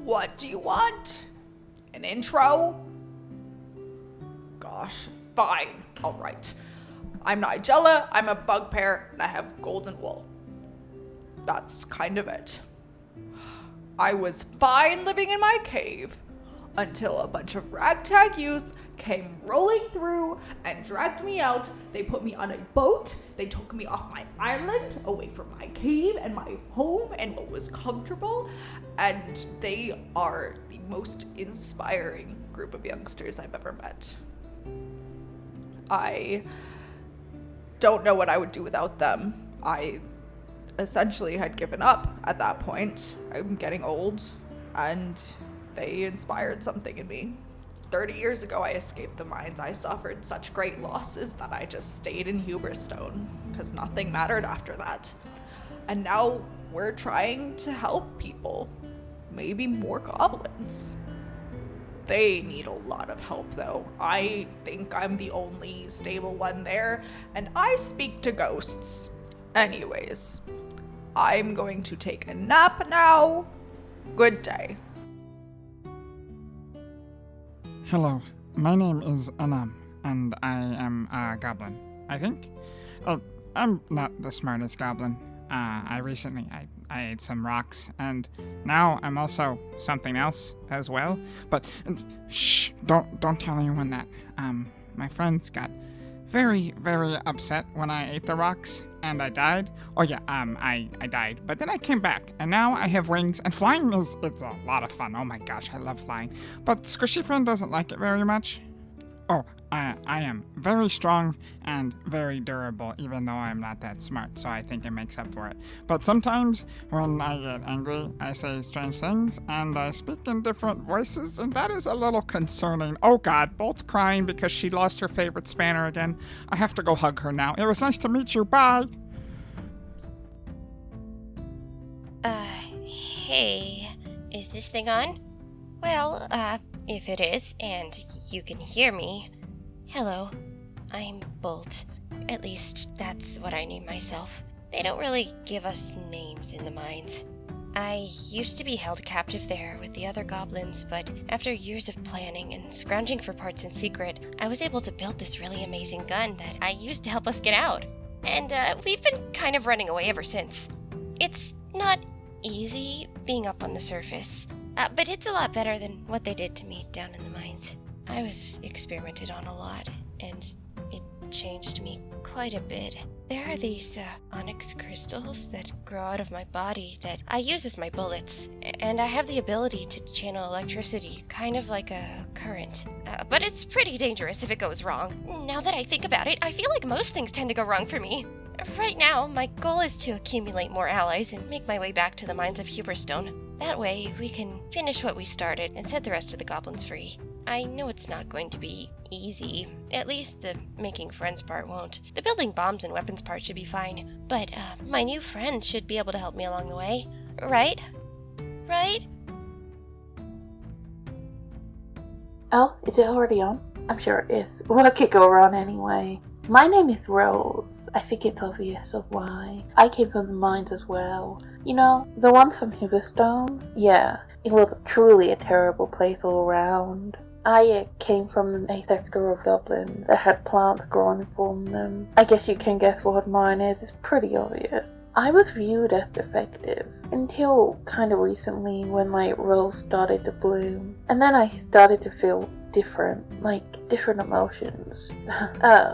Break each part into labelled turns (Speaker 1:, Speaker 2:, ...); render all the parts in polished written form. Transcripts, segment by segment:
Speaker 1: What do you want? An intro? Gosh, fine, alright. I'm Nigella, I'm a bugbear, and I have golden wool. That's kind of it. I was fine living in my cave until a bunch of ragtag youths came rolling through and dragged me out. They put me on a boat, they took me off my island, away from my cave and my home and what was comfortable, and they are the most inspiring group of youngsters I've ever met. I don't know what I would do without them. I essentially had given up at that point. I'm getting old, and they inspired something in me. 30 years ago, I escaped the mines. I suffered such great losses that I just stayed in Huberstone, because nothing mattered after that. And now we're trying to help people. Maybe more goblins. They need a lot of help, though. I think I'm the only stable one there, and I speak to ghosts. Anyways, I'm going to take a nap now. Good day.
Speaker 2: Hello, my name is Annam, and I am a goblin, I think. I'm not the smartest goblin. I ate some rocks, and now I'm also something else as well. But shh, don't tell anyone that. My friends got very, very upset when I ate the rocks, and I died. Oh yeah, I died, but then I came back, and now I have wings, and flying it's a lot of fun. Oh my gosh, I love flying. But Squishy Friend doesn't like it very much. Oh, I am very strong and very durable, even though I'm not that smart, so I think it makes up for it. But sometimes, when I get angry, I say strange things, and I speak in different voices, and that is a little concerning. Oh god, Bolt's crying because she lost her favorite spanner again. I have to go hug her now. It was nice to meet you, bye!
Speaker 3: Hey, is this thing on? Well, if it is, and you can hear me, hello, I'm Bolt. At least, that's what I name myself. They don't really give us names in the mines. I used to be held captive there with the other goblins, but after years of planning and scrounging for parts in secret, I was able to build this really amazing gun that I used to help us get out. And, we've been kind of running away ever since. It's not easy being up on the surface. But it's a lot better than what they did to me down in the mines. I was experimented on a lot, and it changed me quite a bit. There are these onyx crystals that grow out of my body that I use as my bullets, and I have the ability to channel electricity, kind of like a current. But it's pretty dangerous if it goes wrong. Now that I think about it, I feel like most things tend to go wrong for me. Right now, my goal is to accumulate more allies and make my way back to the mines of Huberstone. That way, we can finish what we started and set the rest of the goblins free. I know it's not going to be easy. At least the making friends part won't. The building bombs and weapons part should be fine. But, my new friends should be able to help me along the way. Right? Right?
Speaker 4: Oh, is it already on? I'm sure it is. What could go wrong anyway? My name is Rose. I think it's obvious of why. I came from the mines as well. You know, the ones from Huberstone? Yeah, it was truly a terrible place all around. I came from a sector of goblins that had plants growing from them. I guess you can guess what mine is. It's pretty obvious. I was viewed as defective until kind of recently when my rose started to bloom. And then I started to feel different, like different emotions.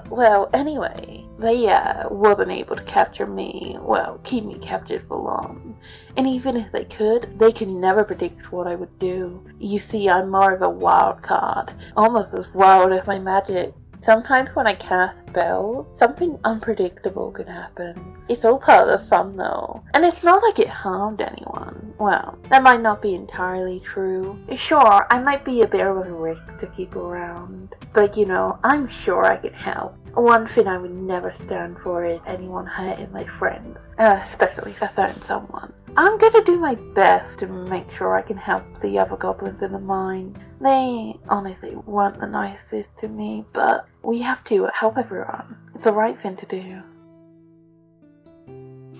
Speaker 4: Well, anyway, they wasn't able to capture me, keep me captured for long. And even if they could never predict what I would do. You see, I'm more of a wild card, almost as wild as my magic. Sometimes when I cast spells, something unpredictable can happen. It's all part of the fun though, and it's not like it harmed anyone. Well, that might not be entirely true. Sure, I might be a bit of a risk to keep around, but you know, I'm sure I can help. One thing I would never stand for is anyone hurting my friends, especially a certain someone. I'm gonna do my best to make sure I can help the other goblins in the mine. They honestly weren't the nicest to me, but we have to help everyone. It's the right thing to do.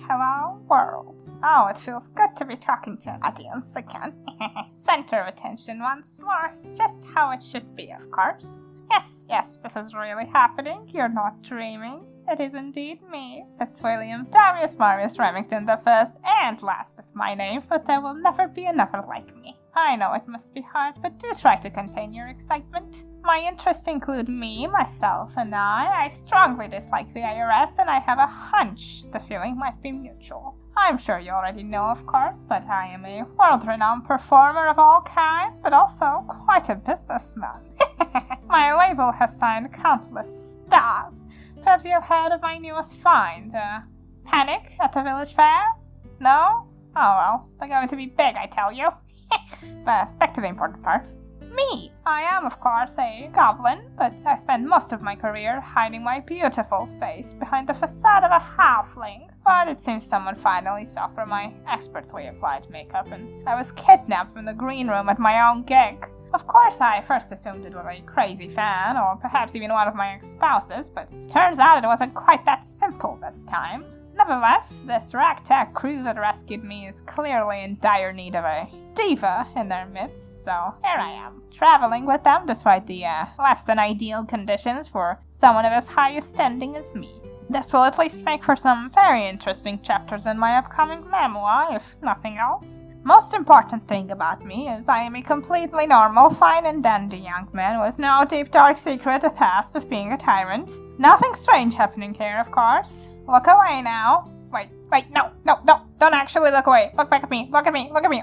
Speaker 5: Hello, world. Oh, it feels good to be talking to an audience again. Center of attention once more. Just how it should be, of course. Yes, this is really happening. You're not dreaming. It is indeed me, Fitzwilliam Darius Marius Remington, the first and last of my name, but there will never be another like me. I know it must be hard, but do try to contain your excitement. My interests include me, myself, and I strongly dislike the IRS, and I have a hunch the feeling might be mutual. I'm sure you already know, of course, but I am a world-renowned performer of all kinds, but also quite a businessman. My label has signed countless stars. Perhaps you have heard of my newest find, Panic at the village fair? No? Oh well, they're going to be big, I tell you. But back to the important part. Me! I am, of course, a goblin, but I spent most of my career hiding my beautiful face behind the facade of a halfling. But it seems someone finally saw through my expertly applied makeup, and I was kidnapped from the green room at my own gig. Of course, I first assumed it was a crazy fan, or perhaps even one of my ex-spouses, but turns out it wasn't quite that simple this time. Nevertheless, this ragtag crew that rescued me is clearly in dire need of a diva in their midst, so here I am, traveling with them despite the less than ideal conditions for someone of as high a standing as me. This will at least make for some very interesting chapters in my upcoming memoir, if nothing else. Most important thing about me is I am a completely normal, fine and dandy young man with no deep dark secret of past of being a tyrant. Nothing strange happening here, of course. Look away now. Wait, no, don't actually look away. Look back at me, always look at me.